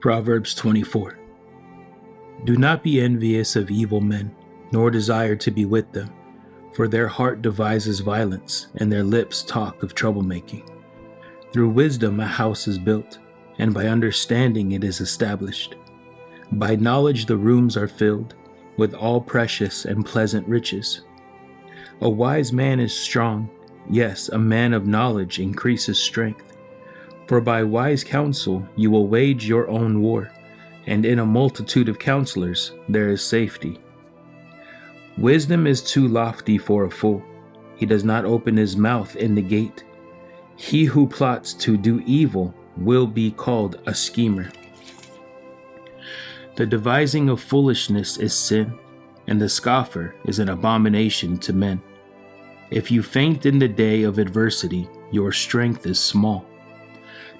Proverbs 24. Do not be envious of evil men, nor desire to be with them, for their heart devises violence, and their lips talk of troublemaking. Through wisdom a house is built, and by understanding it is established. By knowledge the rooms are filled, with all precious and pleasant riches. A wise man is strong, yes, a man of knowledge increases strength. For by wise counsel you will wage your own war, and in a multitude of counselors there is safety. Wisdom is too lofty for a fool. He does not open his mouth in the gate. He who plots to do evil will be called a schemer. The devising of foolishness is sin, and the scoffer is an abomination to men. If you faint in the day of adversity, your strength is small.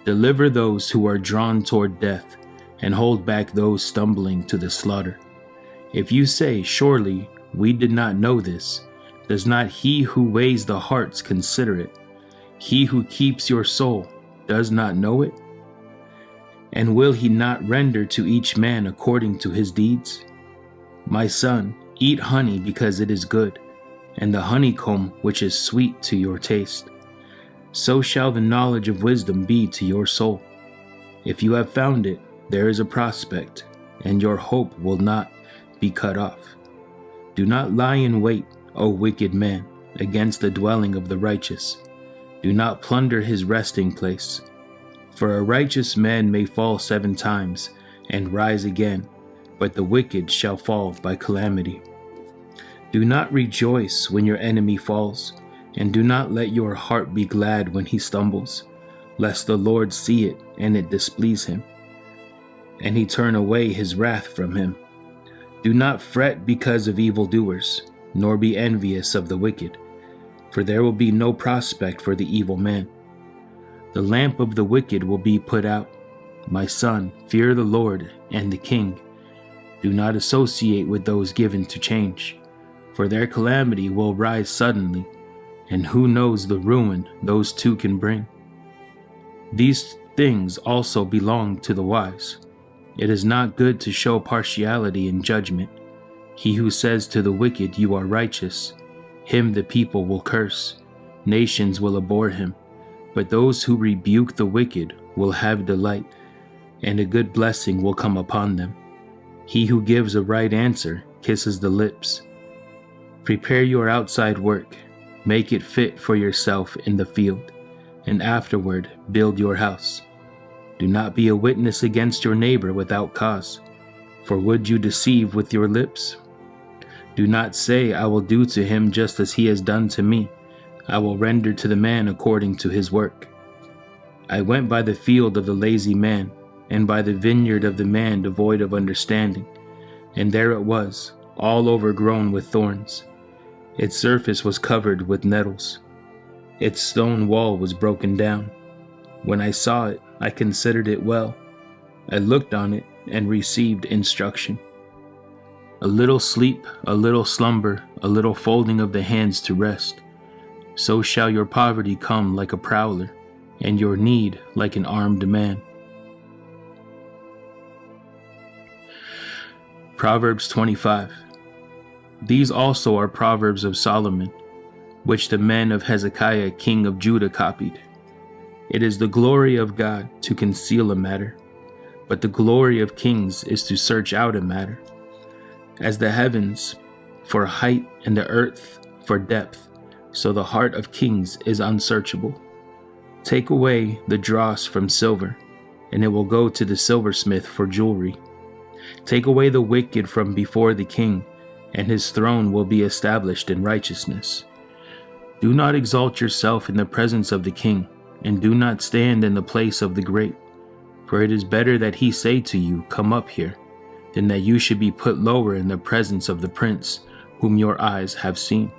Deliver those who are drawn toward death, and hold back those stumbling to the slaughter. If you say, surely we did not know this, does not he who weighs the hearts consider it? He who keeps your soul does not know it? And will he not render to each man according to his deeds? My son, eat honey because it is good, and the honeycomb which is sweet to your taste. So shall the knowledge of wisdom be to your soul. If you have found it, there is a prospect, and your hope will not be cut off. Do not lie in wait, O wicked man, against the dwelling of the righteous. Do not plunder his resting place. For a righteous man may fall 7 times and rise again, but the wicked shall fall by calamity. Do not rejoice when your enemy falls, and do not let your heart be glad when he stumbles, lest the Lord see it and it displease him, and he turn away his wrath from him. Do not fret because of evildoers, nor be envious of the wicked, for there will be no prospect for the evil man. The lamp of the wicked will be put out. My son, fear the Lord and the king. Do not associate with those given to change, for their calamity will rise suddenly, and who knows the ruin those two can bring. These things also belong to the wise. It is not good to show partiality in judgment. He who says to the wicked, you are righteous, him the people will curse. Nations will abhor him. But those who rebuke the wicked will have delight, and a good blessing will come upon them. He who gives a right answer kisses the lips. Prepare your outside work. Make it fit for yourself in the field, and afterward build your house. Do not be a witness against your neighbor without cause, for would you deceive with your lips? Do not say, I will do to him just as he has done to me. I will render to the man according to his work. I went by the field of the lazy man, and by the vineyard of the man devoid of understanding, and there it was, all overgrown with thorns. Its surface was covered with nettles. Its stone wall was broken down. When I saw it, I considered it well. I looked on it and received instruction. A little sleep, a little slumber, a little folding of the hands to rest. So shall your poverty come like a prowler, and your need like an armed man. Proverbs 25. These also are proverbs of Solomon, which the men of Hezekiah king of Judah copied. It is the glory of God to conceal a matter, but the glory of kings is to search out a matter. As the heavens for height and the earth for depth, so the heart of kings is unsearchable. Take away the dross from silver, and it will go to the silversmith for jewelry. Take away the wicked from before the king, and his throne will be established in righteousness. Do not exalt yourself in the presence of the king, and do not stand in the place of the great, for it is better that he say to you, come up here, than that you should be put lower in the presence of the prince, whom your eyes have seen.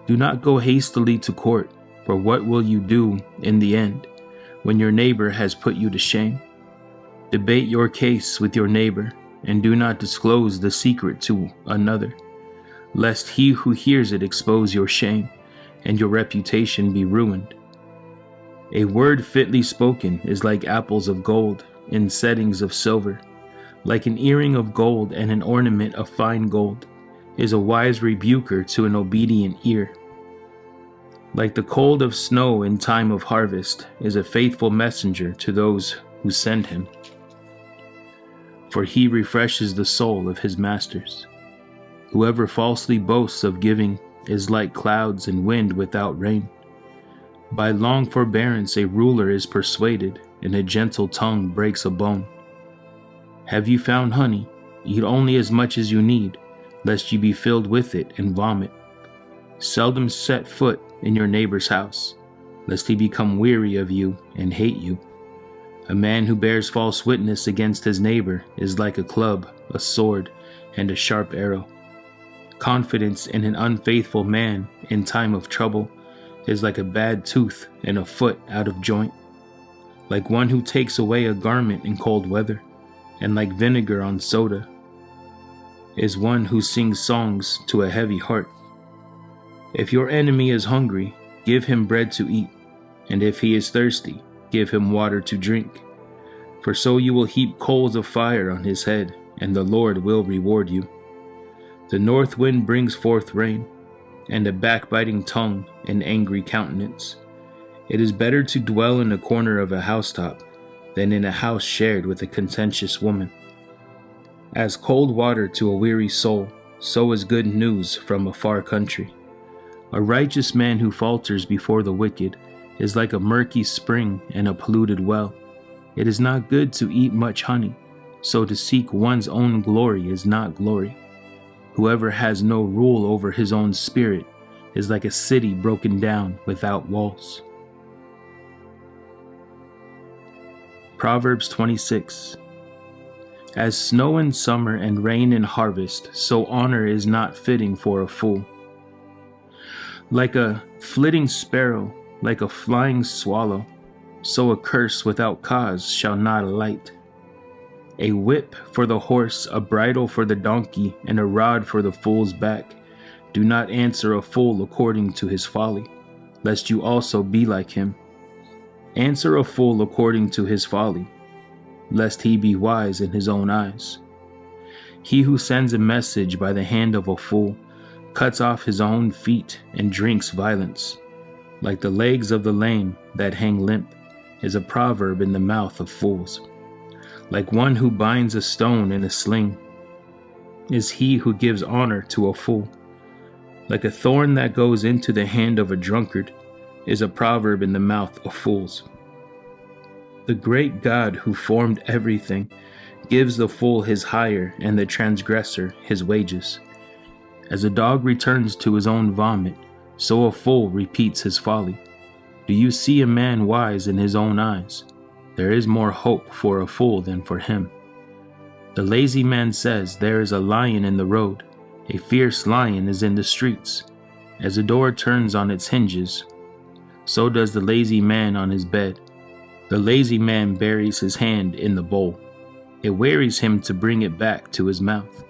Do not go hastily to court, for what will you do in the end, when your neighbor has put you to shame? Debate your case with your neighbor, and do not disclose the secret to another, lest he who hears it expose your shame, and your reputation be ruined. A word fitly spoken is like apples of gold, in settings of silver. Like an earring of gold and an ornament of fine gold is a wise rebuker to an obedient ear. Like the cold of snow in time of harvest is a faithful messenger to those who send him. For he refreshes the soul of his masters. Whoever falsely boasts of giving is like clouds and wind without rain. By long forbearance a ruler is persuaded, and a gentle tongue breaks a bone. Have you found honey? Eat only as much as you need, lest you be filled with it and vomit. Seldom set foot in your neighbor's house, lest he become weary of you and hate you. A man who bears false witness against his neighbor is like a club, a sword, and a sharp arrow. Confidence in an unfaithful man in time of trouble is like a bad tooth and a foot out of joint. Like one who takes away a garment in cold weather, and like vinegar on soda, is one who sings songs to a heavy heart. If your enemy is hungry, give him bread to eat, and if he is thirsty, give him water to drink. For so you will heap coals of fire on his head, and the Lord will reward you. The north wind brings forth rain, and a backbiting tongue an angry countenance. It is better to dwell in a corner of a housetop than in a house shared with a contentious woman. As cold water to a weary soul, so is good news from a far country. A righteous man who falters before the wicked is like a murky spring and a polluted well. It is not good to eat much honey, so to seek one's own glory is not glory. Whoever has no rule over his own spirit is like a city broken down without walls. Proverbs 26. As snow in summer and rain in harvest, so honor is not fitting for a fool. Like a flitting sparrow, like a flying swallow, so a curse without cause shall not alight. A whip for the horse, a bridle for the donkey, and a rod for the fool's back. Do not answer a fool according to his folly, lest you also be like him. Answer a fool according to his folly, lest he be wise in his own eyes. He who sends a message by the hand of a fool cuts off his own feet and drinks violence. Like the legs of the lame that hang limp is a proverb in the mouth of fools. Like one who binds a stone in a sling is he who gives honor to a fool. Like a thorn that goes into the hand of a drunkard is a proverb in the mouth of fools. The great God who formed everything gives the fool his hire and the transgressor his wages. As a dog returns to his own vomit, so a fool repeats his folly. Do you see a man wise in his own eyes? There is more hope for a fool than for him. The lazy man says, there is a lion in the road. A fierce lion is in the streets. As a door turns on its hinges, so does the lazy man on his bed. The lazy man buries his hand in the bowl. It wearies him to bring it back to his mouth.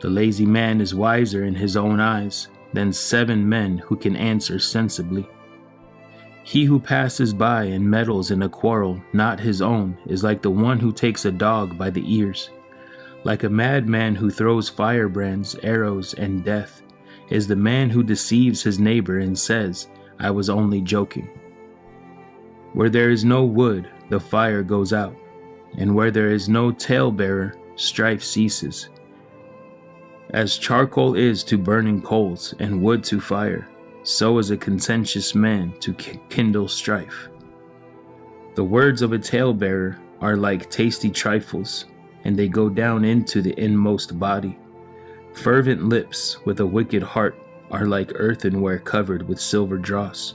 The lazy man is wiser in his own eyes than 7 men who can answer sensibly. He who passes by and meddles in a quarrel not his own is like the one who takes a dog by the ears. Like a madman who throws firebrands, arrows, and death is the man who deceives his neighbor and says, I was only joking. Where there is no wood, the fire goes out, and where there is no talebearer, strife ceases. As charcoal is to burning coals and wood to fire, so is a contentious man to kindle strife. The words of a talebearer are like tasty trifles, and they go down into the inmost body. Fervent lips with a wicked heart are like earthenware covered with silver dross.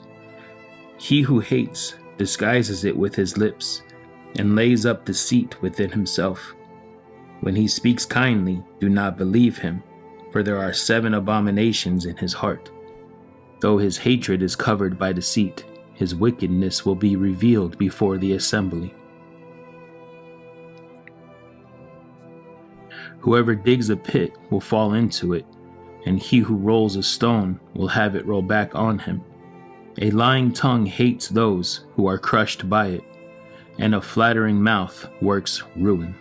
He who hates disguises it with his lips, and lays up deceit within himself. When he speaks kindly, do not believe him, for there are 7 abominations in his heart. Though his hatred is covered by deceit, his wickedness will be revealed before the assembly. Whoever digs a pit will fall into it, and he who rolls a stone will have it roll back on him. A lying tongue hates those who are crushed by it, and a flattering mouth works ruin.